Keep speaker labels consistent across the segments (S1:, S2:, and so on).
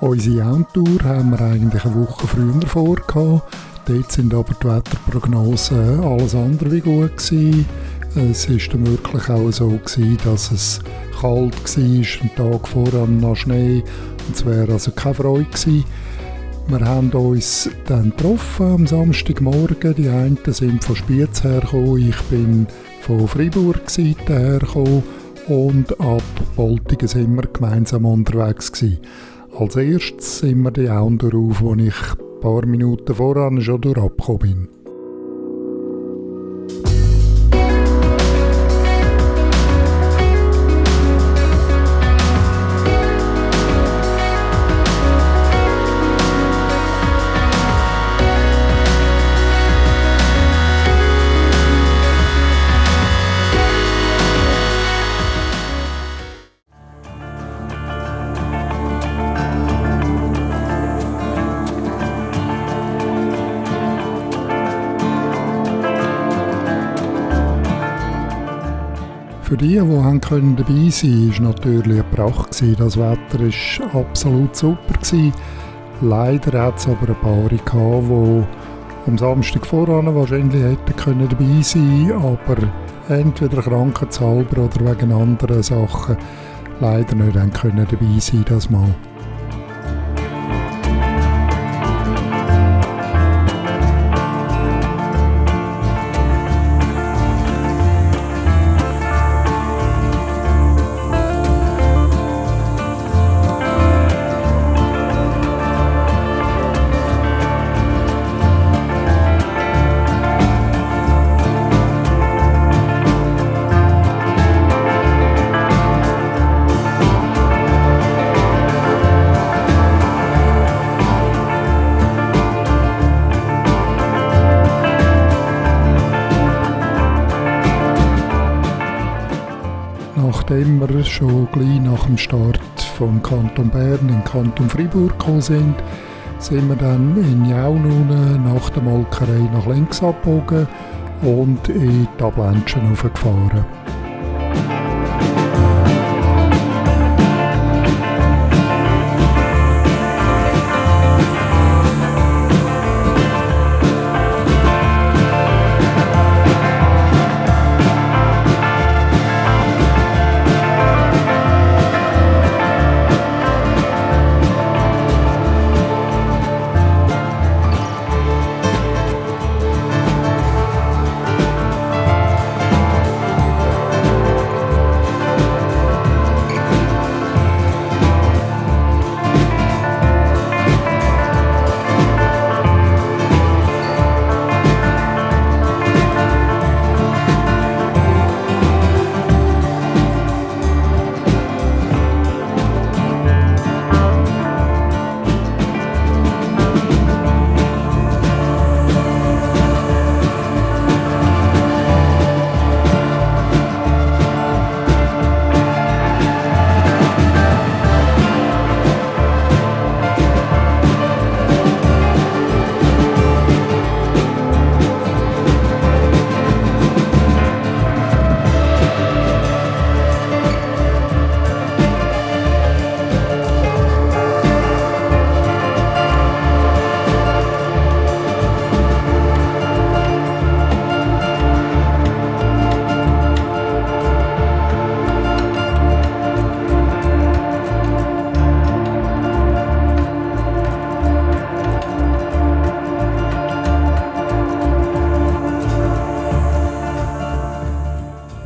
S1: Unsere Jauntour haben wir eigentlich eine Woche früher vorgehabt. Dort sind aber die Wetterprognosen alles andere wie gut gewesen. Es war dann wirklich auch so gewesen, dass es kalt war, einen Tag vorher noch Schnee, und es wäre also keine Freude gewesen. Wir haben uns dann getroffen am Samstagmorgen. Die einen sind von Spiez hergekommen, ich bin von Freiburg-Seite hergekommen und ab Boltigen sind wir gemeinsam unterwegs gewesen. Als erstes sind wir die Aunder auf, wo ich ein paar Minuten voran schon durchgekommen bin. Für die dabei sein konnten, war natürlich eine Pracht. Das Wetter war absolut super. Leider hat es aber ein paar gehabt, die am Samstag voran wahrscheinlich hätten dabei sein können, aber entweder krankheitshalber oder wegen anderen Sachen leider nicht dabei sein das Mal. Nachdem wir schon gleich nach dem Start vom Kanton Bern in den Kanton Freiburg gekommen sind wir dann in Jaunungen nach der Molkerei nach links abgebogen und in die Abländchen hochgefahren.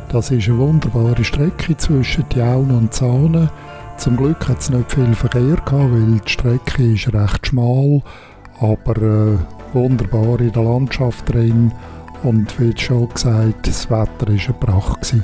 S1: Das ist eine wunderbare Strecke zwischen Jaun und Zahnen. Zum Glück hat es nicht viel Verkehr gehabt, weil die Strecke ist recht schmal, aber wunderbar in der Landschaft drin. Und wie schon gesagt, das Wetter war eine Pracht.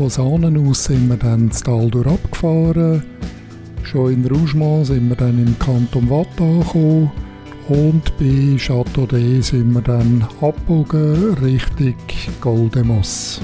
S1: Lausanne aus sind wir dann das Tal durch abgefahren. Schon in Rougemont sind wir dann im Kanton Waadt angekommen. Und bei Châteaudet sind wir dann abgebogen Richtung Goldemos.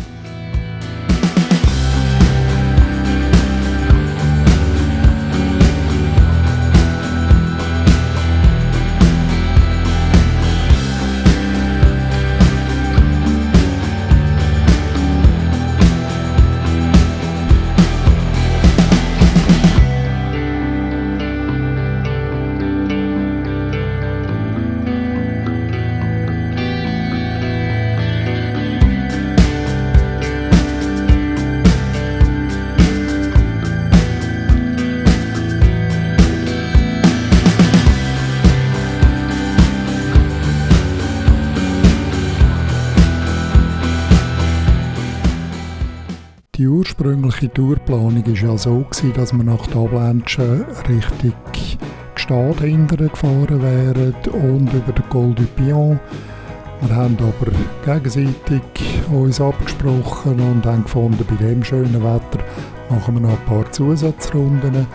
S1: Die ursprüngliche Tourplanung war ja so, dass wir nach der Avalanche Richtung Gstaad hinterher gefahren wären und über den Col du Pion. Wir haben aber gegenseitig uns abgesprochen und haben gefunden, bei dem schönen Wetter machen wir noch ein paar Zusatzrunden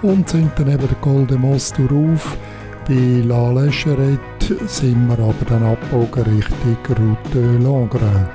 S1: und sind dann eben den Col de Mos rauf. Bei La Lécherette sind wir aber dann abgebogen Richtung Route Langres.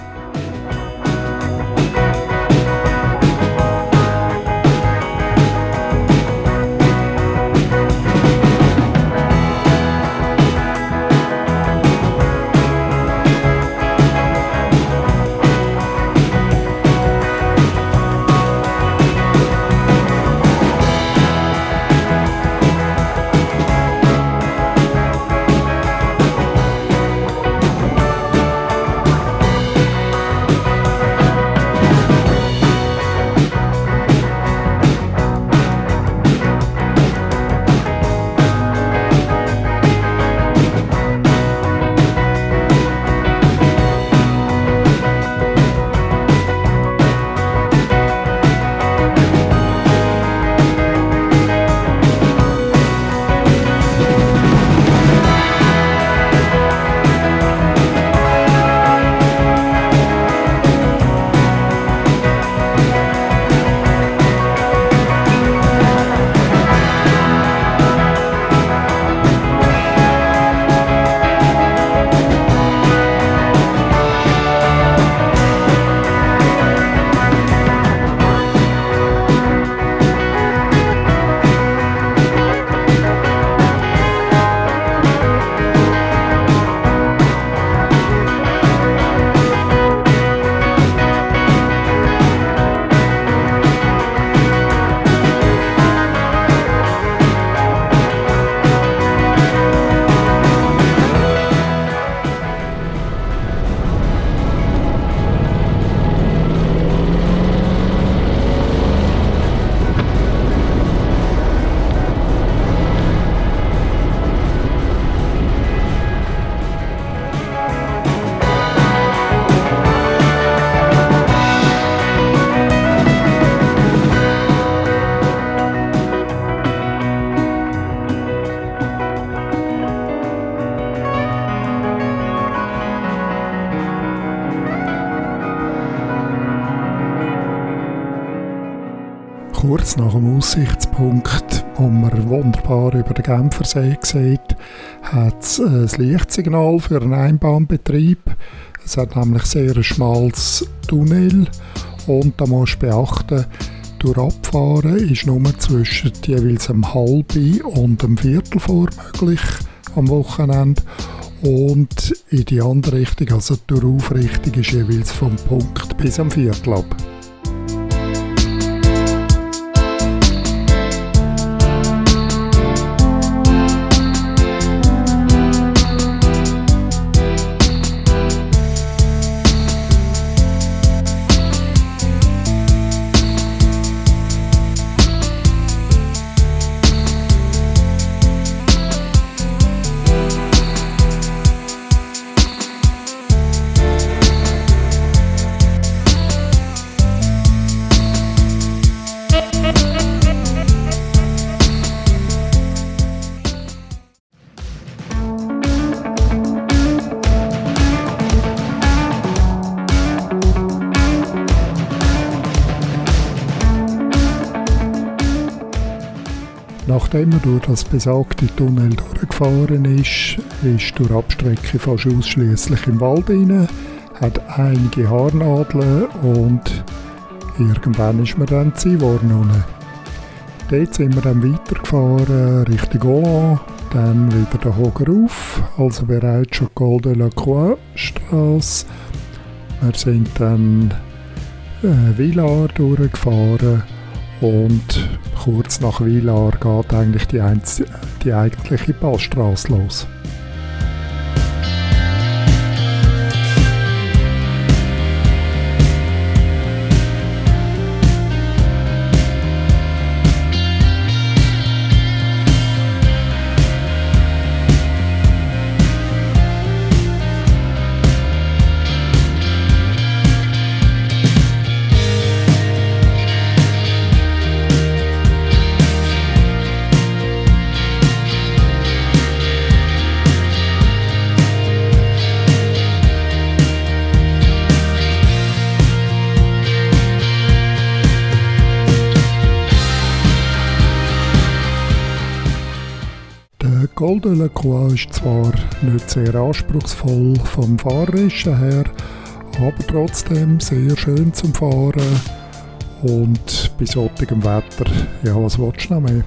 S1: Kurz nach dem Aussichtspunkt, wo man wunderbar über den Genfersee sieht, hat es ein Lichtsignal für einen Einbahnbetrieb. Es hat nämlich sehr ein schmales Tunnel und da musst du beachten, durch Abfahren ist nur zwischen jeweils einem halben und einem Viertel vor möglich am Wochenende und in die andere Richtung, also die Aufrichtung ist jeweils vom Punkt bis am Viertel ab. Nachdem man durch das besagte Tunnel durchgefahren ist durch Abstrecke fast ausschliesslich im Wald rein, hat einige Haarnadeln und irgendwann ist man dann Zivorn. Dort sind wir dann weitergefahren Richtung Holland, dann wieder den Hoger auf, also bereits schon Col de la Croix Strasse. Wir sind dann Villars durchgefahren und kurz nach Villars geht eigentlich die eigentliche Passstrasse los. Der Col de la Croix ist zwar nicht sehr anspruchsvoll vom Fahrerischen her, aber trotzdem sehr schön zum Fahren und bei solchem Wetter, ja, was willst du noch mehr?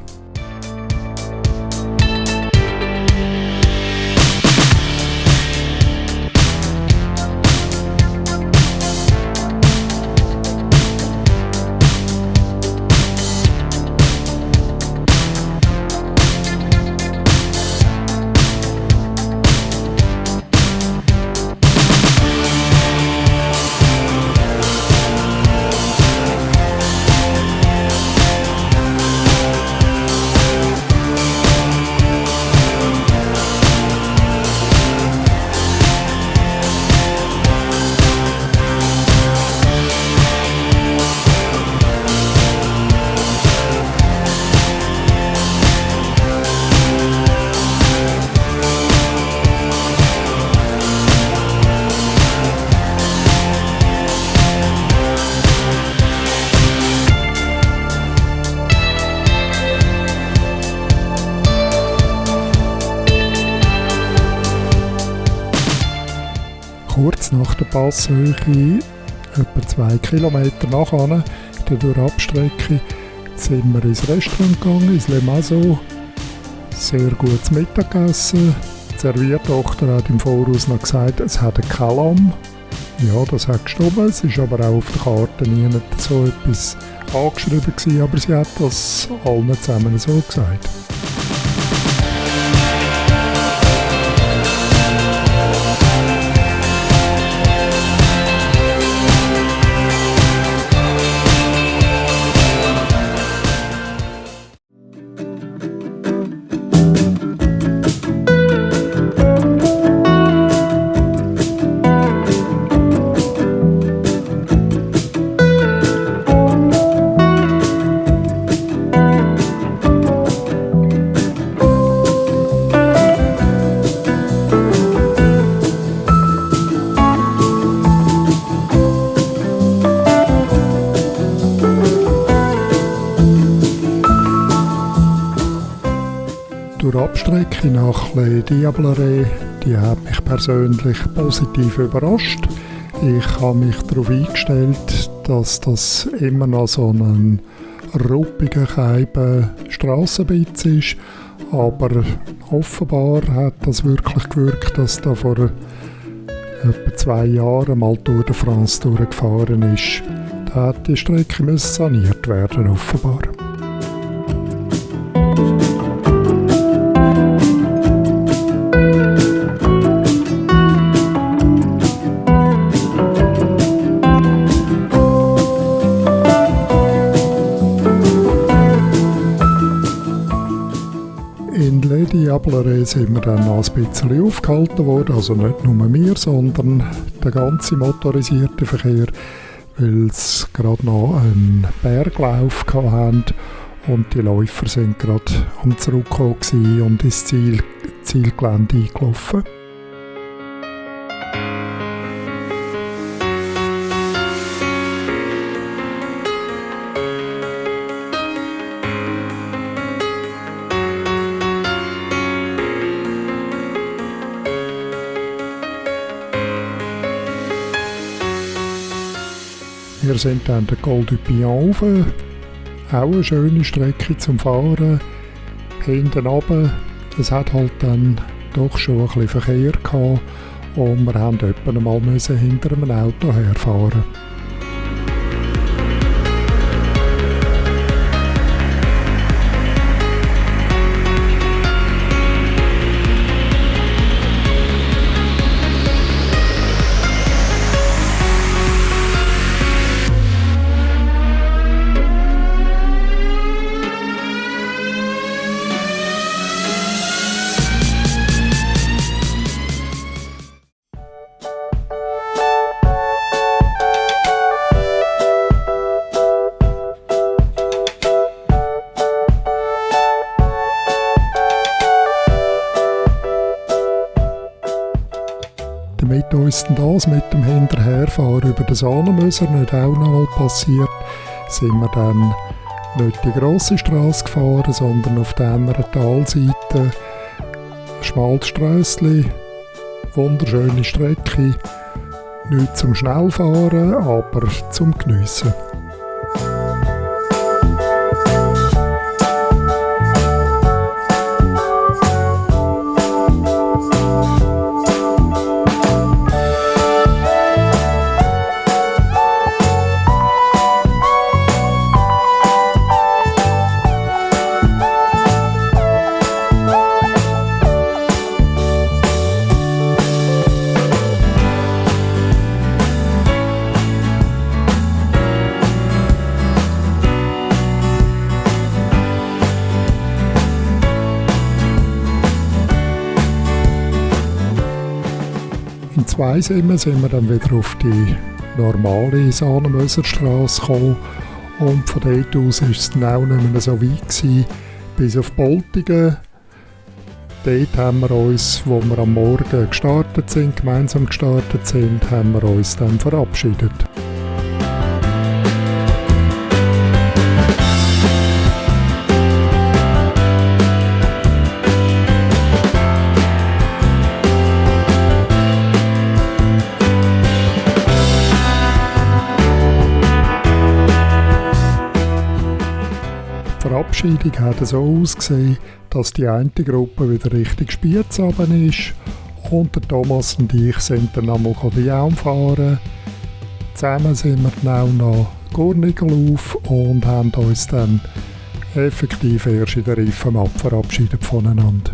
S1: Kurz nach der Passhöhe, etwa 2 Kilometer nachher, durch Abstrecke, sind wir ins Restaurant gegangen, ins Le Mazo. Sehr gutes Mittagessen. Die Serviertochter hat im Voraus noch gesagt, es hat ein Kalam. Ja, das hat gestimmt. Es ist aber auch auf der Karte nie so etwas angeschrieben gewesen, aber sie hat das allen zusammen so gesagt. Die Abstrecke nach Les Diablerets, die hat mich persönlich positiv überrascht. Ich habe mich darauf eingestellt, dass das immer noch so ein ruppiger Strassenbitz ist, aber offenbar hat das wirklich gewirkt, dass da vor etwa 2 Jahren mal Tour de France durchgefahren ist. Da hat die Strecke saniert werden, offenbar. In Les Diablerets sind wir dann noch ein bisschen aufgehalten worden, also nicht nur wir, sondern der ganze motorisierte Verkehr, weil es gerade noch einen Berglauf hatten und die Läufer sind gerade am Zurückkommen und ins Zielgelände eingelaufen. Wir sind dann den Col du Pian rauf. Auch eine schöne Strecke zum Fahren. Hinten runter, es hat halt dann doch schon ein bisschen Verkehr gehabt und wir haben etwa einmal hinter einem Auto herfahren. Damit uns das mit dem Hinterherfahren über den Saanemöser nicht auch noch mal passiert, sind wir dann nicht die grosse Strasse gefahren, sondern auf der anderen Talseite ein schmales Strässli, wunderschöne Strecke, nicht zum Schnellfahren, aber zum Geniessen. In Zweisimmen sind wir dann wieder auf die normale Saanemöserstrasse gekommen und von dort aus war es dann auch nicht mehr so weit gewesen, bis auf Boltingen. Dort haben wir uns, wo wir am Morgen gemeinsam gestartet sind, haben wir uns dann verabschiedet. Die Verabschiedung hat so ausgesehen, dass die eine Gruppe wieder Richtung Spiez runter ist und der Thomas und ich sind dann einmal die Jaum fahren. Zusammen sind wir dann auch noch Gurnigel auf und haben uns dann effektiv erst in der Riffenmatt verabschiedet voneinander.